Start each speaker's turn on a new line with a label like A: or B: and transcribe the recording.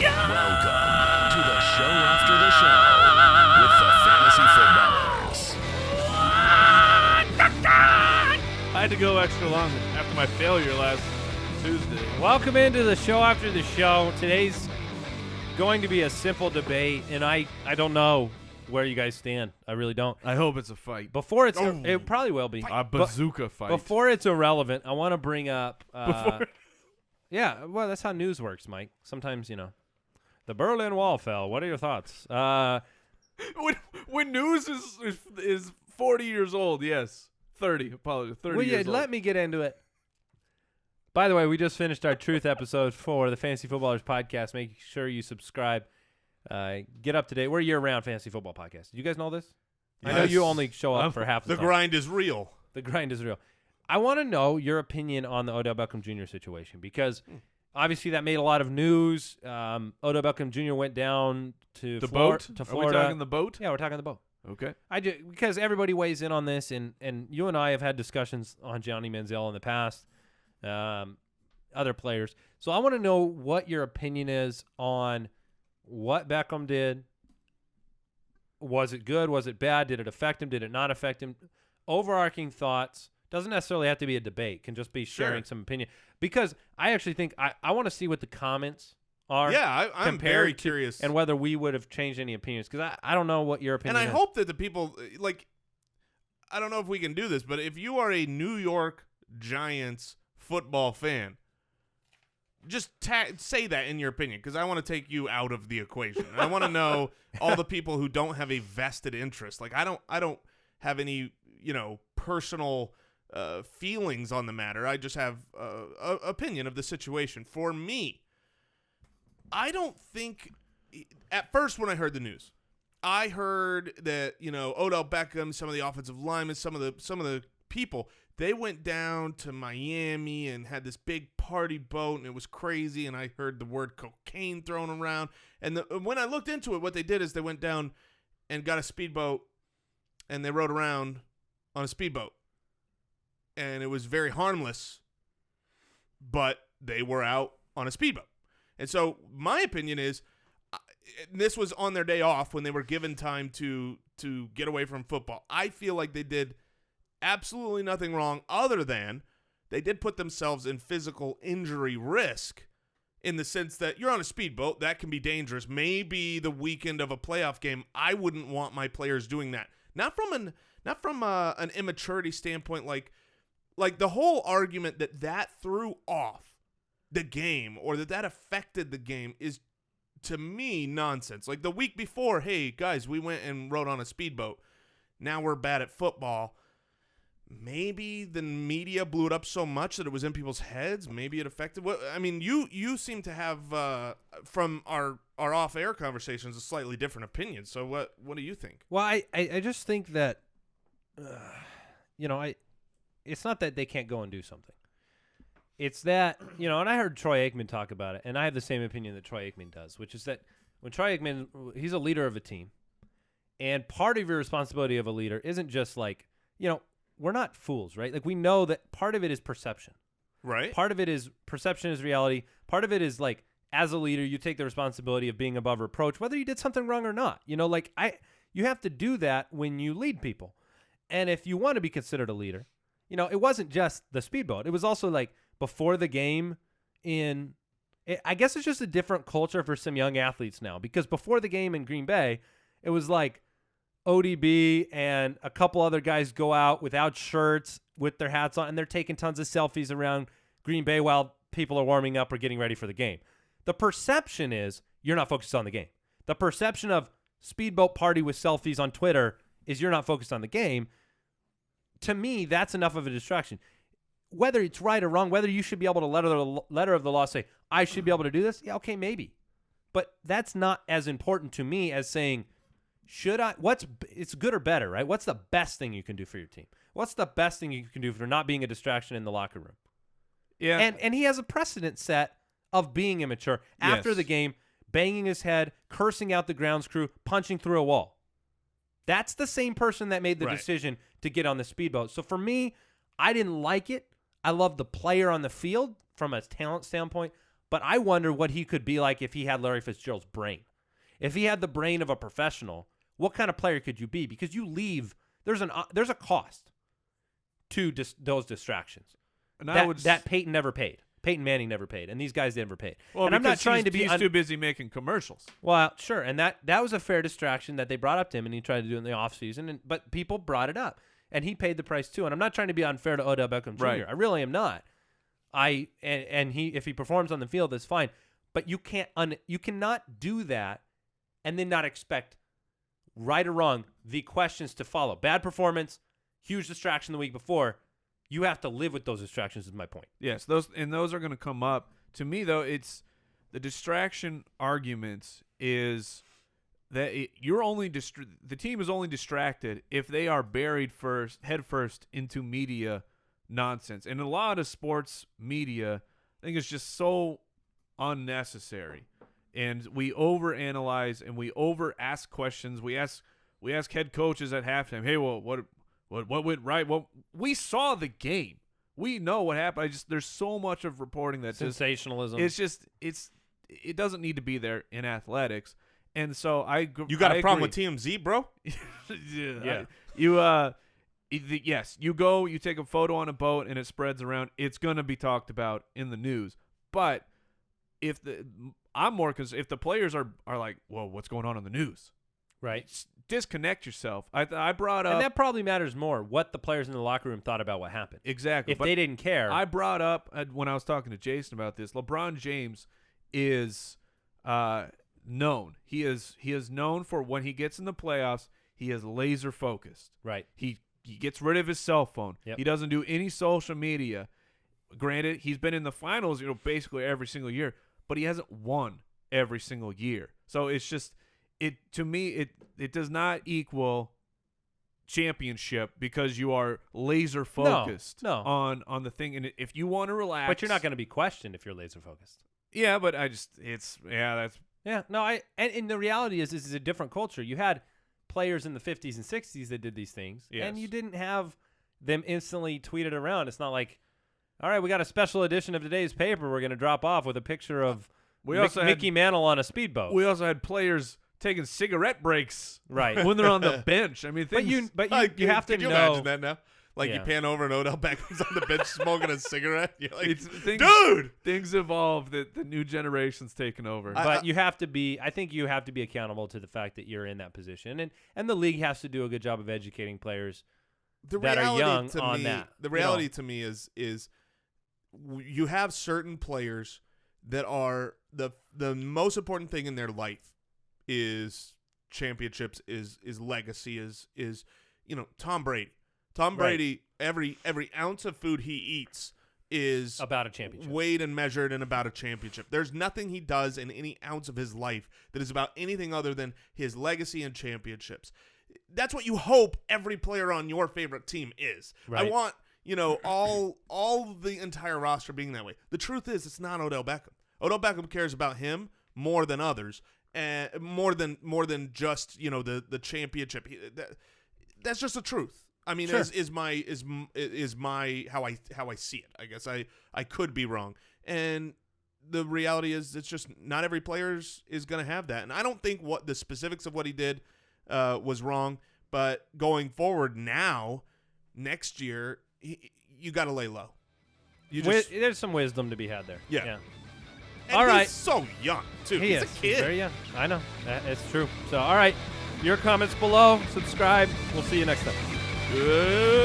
A: Welcome to the show after the show with the Fantasy Footballers.
B: I had to go extra long after my failure last Tuesday.
C: Welcome into the show after the show. Today's going to be a simple debate, and I don't know where you guys stand. I really don't.
B: I hope it's a fight.
C: Before it's it probably will be
B: A bazooka fight.
C: Before it's irrelevant, I want to bring up.
B: Before-
C: Yeah, well, that's how news works, Mike. Sometimes the Berlin Wall fell. What are your thoughts?
B: when news is 40 years old, yes. 30, apologies. 30
C: Well, yeah,
B: years old.
C: let me get into it. By the way, we just finished our Truth episode for the Fantasy Footballers podcast. Make sure you subscribe. Get up to date. We're a year-round fantasy football podcast. Did you guys know this? I know
B: Yes.
C: you only show up for half the
D: The
C: time.
D: grind is real.
C: The grind is real. I want to know your opinion on the Odell Beckham Jr. situation because obviously that made a lot of news. Odell Beckham Jr. went down to
B: The
C: Florida.
B: boat?
C: To
B: Are we
C: Florida.
B: talking the boat?
C: Yeah, we're talking the boat.
B: Okay.
C: Because everybody weighs in on this, and you and I have had discussions on Johnny Manziel in the past, other players. So I want to know what your opinion is on what Beckham did. Was it good? Was it bad? Did it affect him? Did it not affect him? Overarching thoughts. Doesn't necessarily have to be a debate. Can just be sharing some opinion. Because I actually think I want to see what the comments are.
D: Yeah, I'm
C: compared
D: very
C: to-
D: curious.
C: And whether we would have changed any opinions. Because I don't know what your opinion
D: And I
C: is.
D: hope that the people, I don't know if we can do this, but if you are a New York Giants football fan, just say that in your opinion, because I want to take you out of the equation. I want to know all the people who don't have a vested interest. Like I don't have any personal feelings on the matter. I just have an opinion of the situation. For me, I don't think at first when I heard the news, I heard that Odell Beckham, some of the offensive linemen, some of the people, they went down to Miami and had this big party boat, and it was crazy. And I heard the word cocaine thrown around. And when I looked into it, what they did is they went down and got a speedboat, and they rode around on a speedboat. And it was very harmless, but they were out on a speedboat. And so my opinion is this was on their day off when they were given time to get away from football. I feel like they did absolutely nothing wrong other than they did put themselves in physical injury risk in the sense that you're on a speedboat. That can be dangerous. Maybe the weekend of a playoff game, I wouldn't want my players doing that. Not from an immaturity standpoint, like the whole argument that threw off the game or that affected the game is, to me, nonsense. Like the week before, hey, guys, we went and rode on a speedboat. Now we're bad at football. Maybe the media blew it up so much that it was in people's heads. Maybe it affected. You seem to have, from our off-air conversations, a slightly different opinion. So what do you think?
C: Well, I just think that, it's not that they can't go and do something. It's that, and I heard Troy Aikman talk about it, and I have the same opinion that Troy Aikman does, which is that when Troy Aikman, he's a leader of a team, and part of your responsibility of a leader isn't just like, we're not fools, right? Like we know that part of it is perception.
D: Right.
C: Part of it is perception is reality. Part of it is like, as a leader, you take the responsibility of being above reproach, whether you did something wrong or not. You have to do that when you lead people. And if you want to be considered a leader, it wasn't just the speedboat. It was also like before the game I guess it's just a different culture for some young athletes now, because before the game in Green Bay, it was like ODB and a couple other guys go out without shirts with their hats on, and they're taking tons of selfies around Green Bay while people are warming up or getting ready for the game. The perception is you're not focused on the game. The perception of speedboat party with selfies on Twitter is you're not focused on the game. To me, that's enough of a distraction. Whether it's right or wrong, whether you should be able to letter of the law say, I should be able to do this, yeah, okay, maybe. But that's not as important to me as saying, it's good or better, right? What's the best thing you can do for your team? What's the best thing you can do for not being a distraction in the locker room?
B: Yeah.
C: And he has a precedent set of being immature after the game, banging his head, cursing out the grounds crew, punching through a wall. That's the same person that made the decision to get on the speedboat. So for me, I didn't like it. I love the player on the field from a talent standpoint, But I wonder what he could be like if he had Larry Fitzgerald's brain. If he had the brain of a professional, what kind of player could you be? Because you leave, there's a cost to those distractions.
B: And
C: that Peyton never paid. Peyton Manning never paid, and these guys never paid.
B: Well,
C: and I'm not
B: because
C: trying to be
B: he's too busy making commercials.
C: Well, sure, and that was a fair distraction that they brought up to him, and he tried to do in the offseason, but people brought it up, and he paid the price too. And I'm not trying to be unfair to Odell Beckham Jr.
B: Right.
C: I really am not. If he performs on the field, that's fine, but you cannot do that and then not expect, right or wrong, the questions to follow. Bad performance, huge distraction the week before. You have to live with those distractions is my point.
B: Yes, those are going to come up. To me, though, it's the distraction arguments is that the team is only distracted if they are buried head first into media nonsense. And a lot of sports media, I think, is just so unnecessary. And we overanalyze and we over-ask questions. We ask head coaches at halftime, hey, well, what went right? Well, we saw the game. We know what happened. There's so much of reporting that
C: sensationalism.
B: It doesn't need to be there in athletics. And so
D: You got
B: a
D: a problem with TMZ, bro?
B: yeah. Yes, you go, you take a photo on a boat, and it spreads around. It's going to be talked about in the news. But I'm more concerned if the players are like, well, what's going on in the news?
C: Right.
B: Disconnect yourself. I brought up,
C: and that probably matters more what the players in the locker room thought about what happened.
B: Exactly.
C: If they didn't care.
B: I brought up when I was talking to Jason about this. LeBron James is known. He is known for when he gets in the playoffs, he is laser focused.
C: Right.
B: He gets rid of his cell phone.
C: Yep.
B: He doesn't do any social media. Granted, he's been in the finals, basically every single year, but he hasn't won every single year. So it's just to me it does not equal championship because you are laser focused
C: No.
B: on the thing. And if you want to relax,
C: But you're not going to be questioned if you're laser focused.
B: Yeah, but that's
C: Yeah, no, and the reality is this is a different culture. You had players in the 50s and 60s that did these things,
B: Yes.
C: and you didn't have them instantly tweeted around. It's not like, all right, we got a special edition of today's paper we're going to drop off with a picture of Mickey Mantle on a speedboat.
B: We also had players taking cigarette breaks
C: right
B: when they're on the bench. I mean,
C: but you have to
D: Could you
C: know.
D: imagine that now? Like you pan over and Odell Beckham's on the bench smoking a cigarette. You're like, dude,
B: things evolve. That the new generation's taken over.
C: But you have to be. I think you have to be accountable to the fact that you're in that position, and the league has to do a good job of educating players that are young on that.
D: The reality to me is you have certain players that are the most important thing in their life is championships, is legacy, is Tom Brady. Tom Brady, every ounce of food he eats is
C: about a championship,
D: weighed and measured, and about a championship. There's nothing he does in any ounce of his life that is about anything other than his legacy and championships. That's what you hope every player on your favorite team is.
C: Right.
D: I want all the entire roster being that way. The truth is, it's not Odell Beckham. Odell Beckham cares about him more than others, and more than just the championship. That's just the truth. I mean,
C: sure.
D: is my how I see it. I guess I could be wrong, and the reality is it's just not every player is going to have that. And I don't think what the specifics of what he did was wrong, but going forward now, next year, you got to lay low.
C: There's some wisdom to be had there.
D: Yeah. And
C: all right.
D: He's so young too. He's a kid.
C: He's very young. I know. It's true. So all right, your comments below. Subscribe. We'll see you next time.
B: Good.